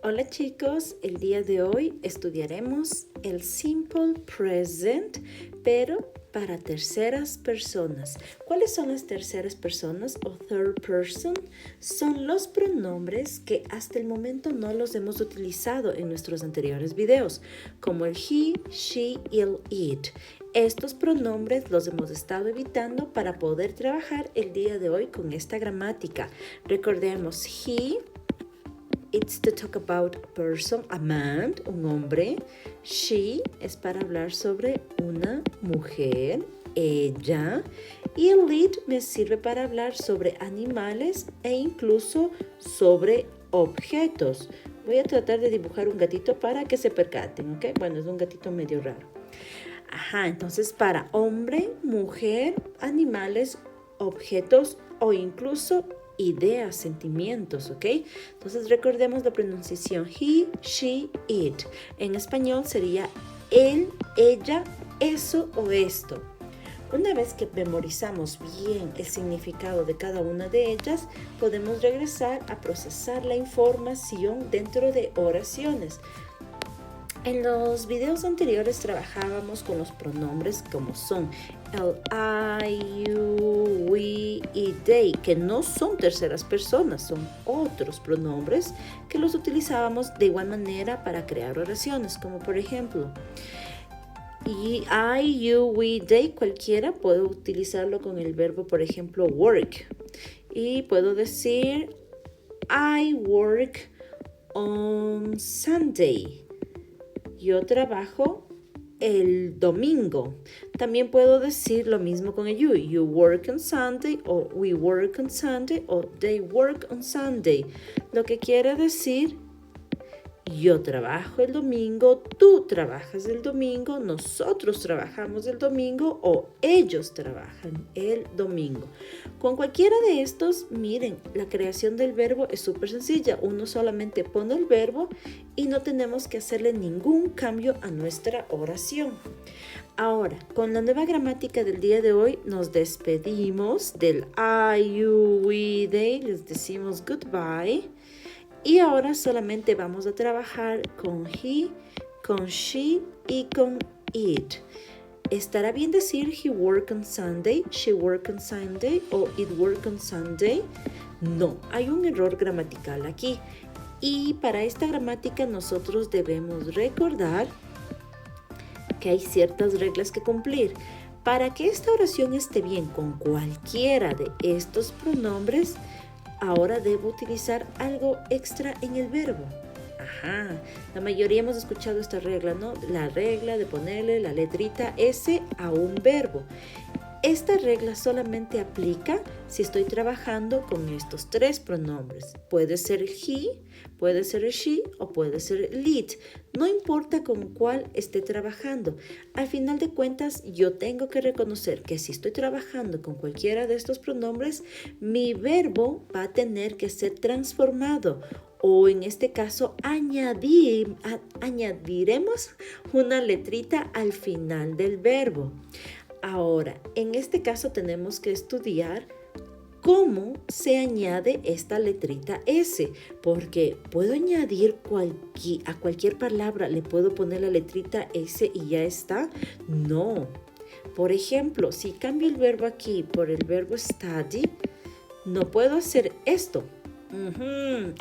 Hola chicos, el día de hoy estudiaremos el simple present, pero para terceras personas. ¿Cuáles son las terceras personas o third person? Son los pronombres que hasta el momento no los hemos utilizado en nuestros anteriores videos, como el he, she y el it. Estos pronombres los hemos estado evitando para poder trabajar el día de hoy con esta gramática. Recordemos, he, it's to talk about a person, a man, un hombre. She es para hablar sobre una mujer, ella. Y el it me sirve para hablar sobre animales e incluso sobre objetos. Voy a tratar de dibujar un gatito para que se percaten, ¿ok? Bueno, es un gatito medio raro. Entonces para hombre, mujer, animales, objetos o incluso ideas, sentimientos, ¿ok? Entonces recordemos la pronunciación he, she, it. En español sería él, ella, eso o esto. Una vez que memorizamos bien el significado de cada una de ellas, podemos regresar a procesar la información dentro de oraciones. En los videos anteriores trabajábamos con los pronombres como son el I, you, we y they, que no son terceras personas, son otros pronombres que los utilizábamos de igual manera para crear oraciones, como por ejemplo, y I, you, we, they, cualquiera puedo utilizarlo con el verbo, por ejemplo, work. Y puedo decir I work on Sunday. Yo trabajo el domingo. También puedo decir lo mismo con el you. You work on Sunday, o we work on Sunday, o they work on Sunday. Lo que quiere decir, yo trabajo el domingo, tú trabajas el domingo, nosotros trabajamos el domingo o ellos trabajan el domingo. Con cualquiera de estos, miren, la creación del verbo es súper sencilla. Uno solamente pone el verbo y no tenemos que hacerle ningún cambio a nuestra oración. Ahora, con la nueva gramática del día de hoy, nos despedimos del I, you, we, they, les decimos goodbye. Y ahora solamente vamos a trabajar con he, con she y con it. ¿Estará bien decir he work on Sunday, she work on Sunday o it work on Sunday? No, hay un error gramatical aquí. Y para esta gramática nosotros debemos recordar que hay ciertas reglas que cumplir. Para que esta oración esté bien con cualquiera de estos pronombres, ahora debo utilizar algo extra en el verbo. La mayoría hemos escuchado esta regla, ¿no? La regla de ponerle la letrita S a un verbo. Esta regla solamente aplica si estoy trabajando con estos tres pronombres. Puede ser el he, puede ser el she o puede ser el it. No importa con cuál esté trabajando. Al final de cuentas, yo tengo que reconocer que si estoy trabajando con cualquiera de estos pronombres, mi verbo va a tener que ser transformado. O en este caso, añadiremos una letrita al final del verbo. Ahora, en este caso tenemos que estudiar cómo se añade esta letrita S, porque puedo añadir a cualquier palabra, le puedo poner la letrita S y ya está. No. Por ejemplo, si cambio el verbo aquí por el verbo study, no puedo hacer esto.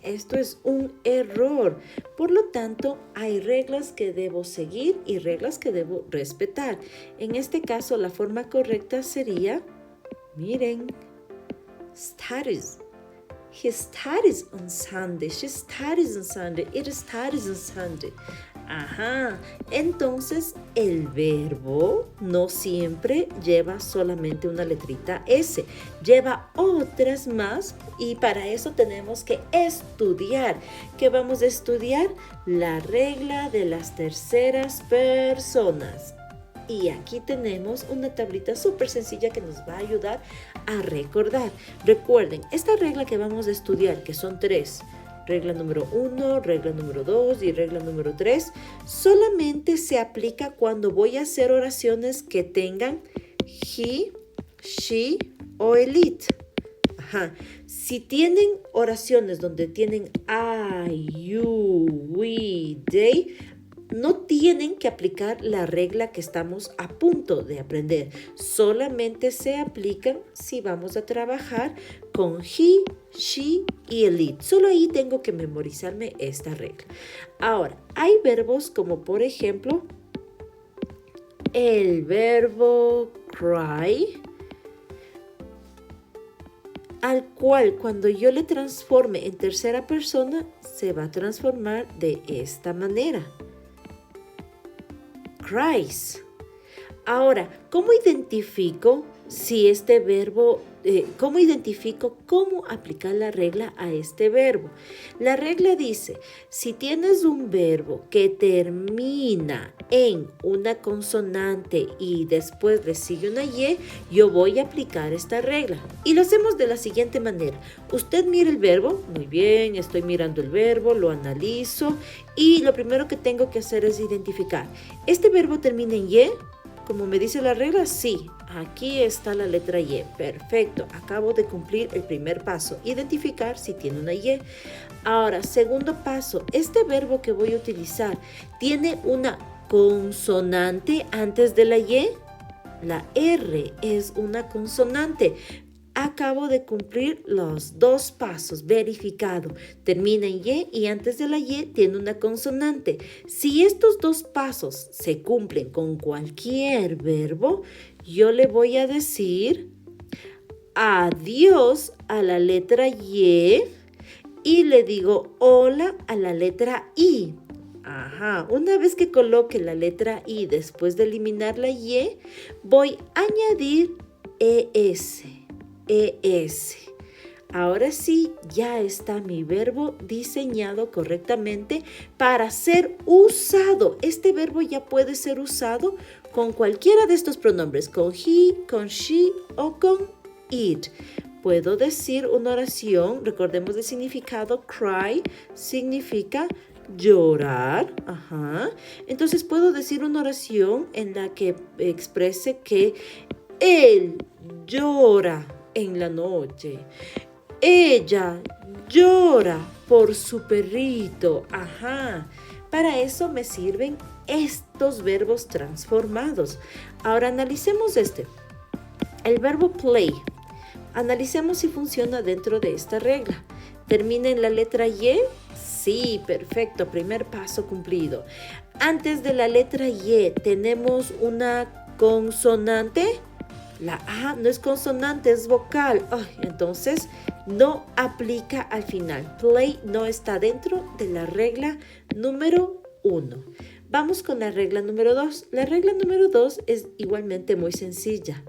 Esto es un error. Por lo tanto, hay reglas que debo seguir y reglas que debo respetar. En este caso, la forma correcta sería, miren, studies. He studies on Sunday. She studies on Sunday. It studies on Sunday. Entonces el verbo no siempre lleva solamente una letrita S, lleva otras más y para eso tenemos que estudiar. ¿Qué vamos a estudiar? La regla de las terceras personas. Y aquí tenemos una tablita súper sencilla que nos va a ayudar a recordar. Recuerden, esta regla que vamos a estudiar, que son tres, regla número 1, regla número 2 y regla número 3, solamente se aplica cuando voy a hacer oraciones que tengan he, she o el it. Si tienen oraciones donde tienen I, you, day, no tienen que aplicar la regla que estamos a punto de aprender. Solamente se aplican si vamos a trabajar con he, she y el it. Solo ahí tengo que memorizarme esta regla. Ahora, hay verbos como por ejemplo el verbo cry, al cual cuando yo le transforme en tercera persona se va a transformar de esta manera. Cries. Ahora, ¿cómo identifico si este verbo, cómo identifico cómo aplicar la regla a este verbo? La regla dice, si tienes un verbo que termina en una consonante y después le sigue una y, yo voy a aplicar esta regla. Y lo hacemos de la siguiente manera. Usted mira el verbo, muy bien, estoy mirando el verbo, lo analizo y lo primero que tengo que hacer es identificar. ¿Este verbo termina en y? Como me dice la regla, sí, aquí está la letra Y. Perfecto, acabo de cumplir el primer paso, identificar si tiene una Y. Ahora, segundo paso, este verbo que voy a utilizar, ¿tiene una consonante antes de la Y? La R es una consonante. Acabo de cumplir los dos pasos, verificado. Termina en Y antes de la Y tiene una consonante. Si estos dos pasos se cumplen con cualquier verbo, yo le voy a decir adiós a la letra Y y le digo hola a la letra I. Ajá, una vez que coloque la letra I después de eliminar la Y, voy a añadir ES. Ahora sí, ya está mi verbo diseñado correctamente para ser usado. Este verbo ya puede ser usado con cualquiera de estos pronombres, con he, con she o con it. Puedo decir una oración, recordemos el significado, cry significa llorar. Ajá. Entonces puedo decir una oración en la que exprese que él llora en la noche. Ella llora por su perrito. Ajá. Para eso me sirven estos verbos transformados. Ahora analicemos este. El verbo play. Analicemos si funciona dentro de esta regla. ¿Termina en la letra Y? Sí, perfecto. Primer paso cumplido. Antes de la letra Y tenemos una consonante. La A no es consonante, es vocal. Entonces no aplica al final. Play no está dentro de la regla número 1. Vamos con la regla número 2. La regla número 2 es igualmente muy sencilla.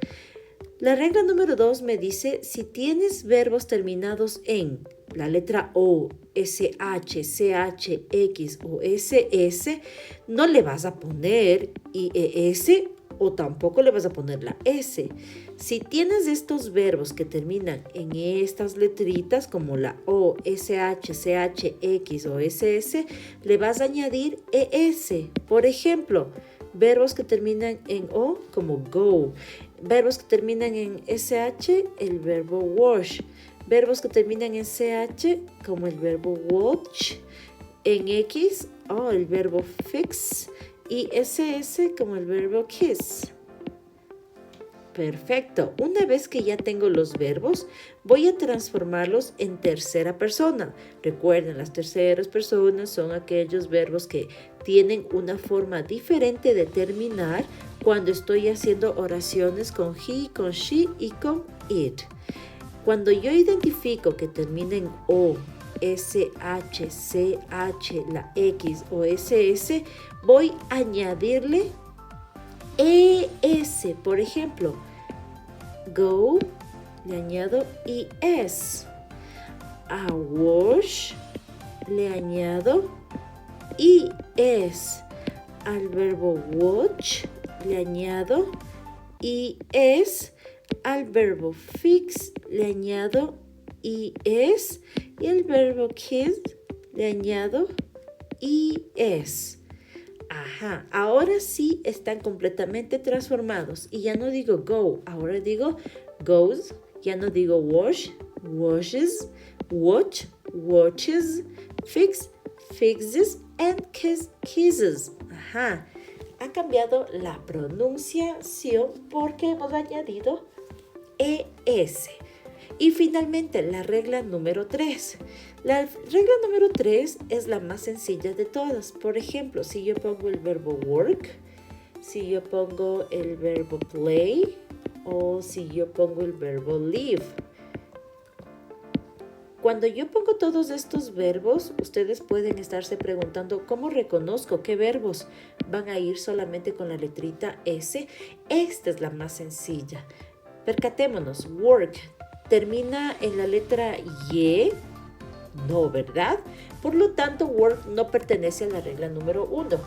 La regla número 2 me dice si tienes verbos terminados en la letra O, SH, CH, X o SS, no le vas a poner IES o tampoco le vas a poner la S. Si tienes estos verbos que terminan en estas letritas como la O, SH, CH, X o SS, le vas a añadir ES. Por ejemplo, verbos que terminan en O como go. Verbos que terminan en SH, el verbo wash. Verbos que terminan en CH como el verbo watch. En X, el verbo fix. Y SS como el verbo kiss. Perfecto. Una vez que ya tengo los verbos, voy a transformarlos en tercera persona. Recuerden, las terceras personas son aquellos verbos que tienen una forma diferente de terminar cuando estoy haciendo oraciones con he, con she y con it. Cuando yo identifico que termina en O, SH, CH, la X o SS, voy a añadirle ES. Por ejemplo, go, le añado ES. A wash, le añado ES. Al verbo watch, le añado ES. Al verbo fix, le añado ES. Y al verbo kiss, le añado ES. Ajá, ahora sí están completamente transformados. Y ya no digo go, ahora digo goes. Ya no digo wash, washes, watch, watches, fix, fixes and kisses. Ajá. Ha cambiado la pronunciación porque hemos añadido ES. Y finalmente, la regla número 3. La regla número 3 es la más sencilla de todas. Por ejemplo, si yo pongo el verbo work, si yo pongo el verbo play o si yo pongo el verbo live. Cuando yo pongo todos estos verbos, ustedes pueden estarse preguntando ¿cómo reconozco qué verbos van a ir solamente con la letrita S? Esta es la más sencilla. Percatémonos, work termina en la letra Y, no, ¿verdad? Por lo tanto, work no pertenece a la regla número 1.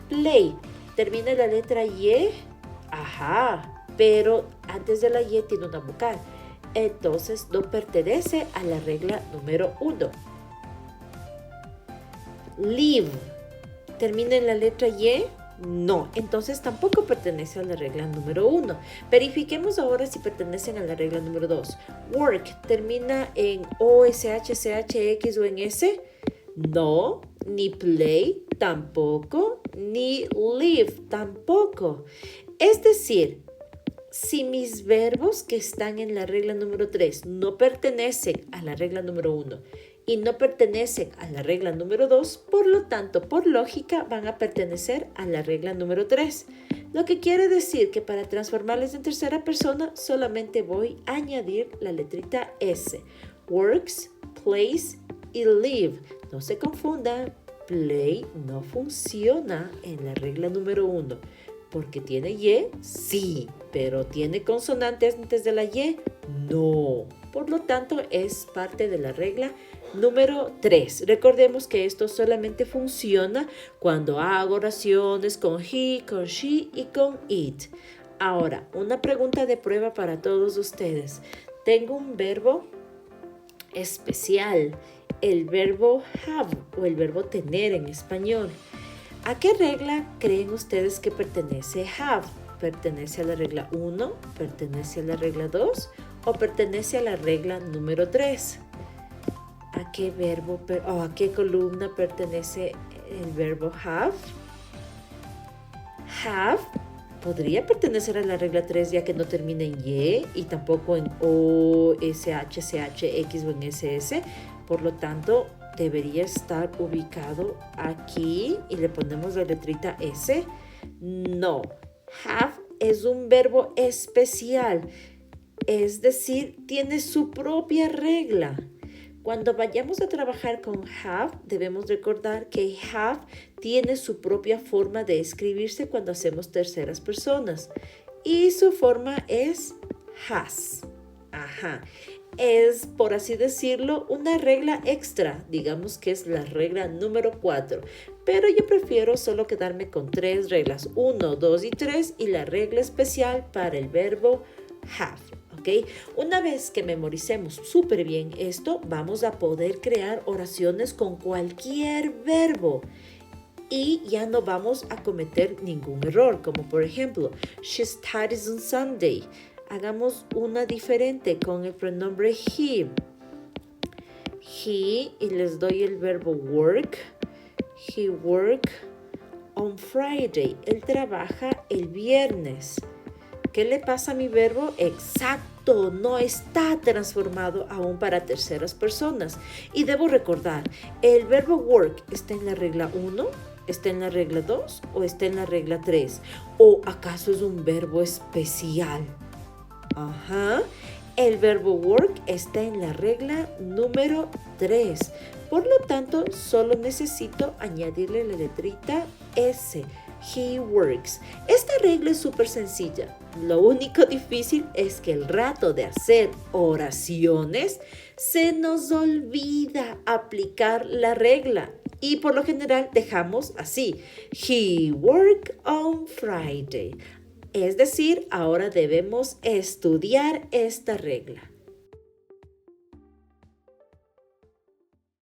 Play termina en la letra Y, ajá, pero antes de la Y tiene una vocal. Entonces no pertenece a la regla número 1. Live termina en la letra Y, no, entonces tampoco pertenece a la regla número 1. Verifiquemos ahora si pertenecen a la regla número 2. Work termina en O, SH, CH, X o en S, no, ni play tampoco, ni live tampoco. Es decir, si mis verbos que están en la regla número 3 no pertenecen a la regla número 1 y no pertenecen a la regla número 2, por lo tanto, por lógica, van a pertenecer a la regla número 3. Lo que quiere decir que para transformarles en tercera persona, solamente voy a añadir la letrita S. Works, plays y live. No se confunda, play no funciona en la regla número 1. ¿Porque tiene Y? Sí, pero ¿tiene consonantes antes de la Y? No. Por lo tanto, es parte de la regla número 3. Recordemos que esto solamente funciona cuando hago oraciones con he, con she y con it. Ahora, una pregunta de prueba para todos ustedes. Tengo un verbo especial, el verbo have o el verbo tener en español. ¿A qué regla creen ustedes que pertenece have? ¿Pertenece a la regla 1? ¿Pertenece a la regla 2? ¿O pertenece a la regla número 3? ¿A qué verbo o a qué columna pertenece el verbo have? Have podría pertenecer a la regla 3 ya que no termina en y tampoco en O, SH, CH, X o en SS. Por lo tanto, debería estar ubicado aquí y le ponemos la letrita S. No, have es un verbo especial, es decir, tiene su propia regla. Cuando vayamos a trabajar con have, debemos recordar que have tiene su propia forma de escribirse cuando hacemos terceras personas y su forma es has. Ajá. Es, por así decirlo, una regla extra, digamos que es la regla número 4, pero yo prefiero solo quedarme con 3 reglas, 1, 2 y 3 y la regla especial para el verbo have, ¿ok? Una vez que memoricemos súper bien esto, vamos a poder crear oraciones con cualquier verbo y ya no vamos a cometer ningún error, como por ejemplo, she studies on Sunday. Hagamos una diferente con el pronombre he. He, y les doy el verbo work. He work on Friday. Él trabaja el viernes. ¿Qué le pasa a mi verbo? Exacto, no está transformado aún para terceras personas. Y debo recordar, ¿el verbo work está en la regla 1? ¿Está en la regla 2? ¿O está en la regla 3? ¿O acaso es un verbo especial? Ajá, el verbo work está en la regla número 3. Por lo tanto, solo necesito añadirle la letrita S. He works. Esta regla es súper sencilla. Lo único difícil es que el rato de hacer oraciones se nos olvida aplicar la regla. Y por lo general dejamos así. He worked on Friday. Es decir, ahora debemos estudiar esta regla.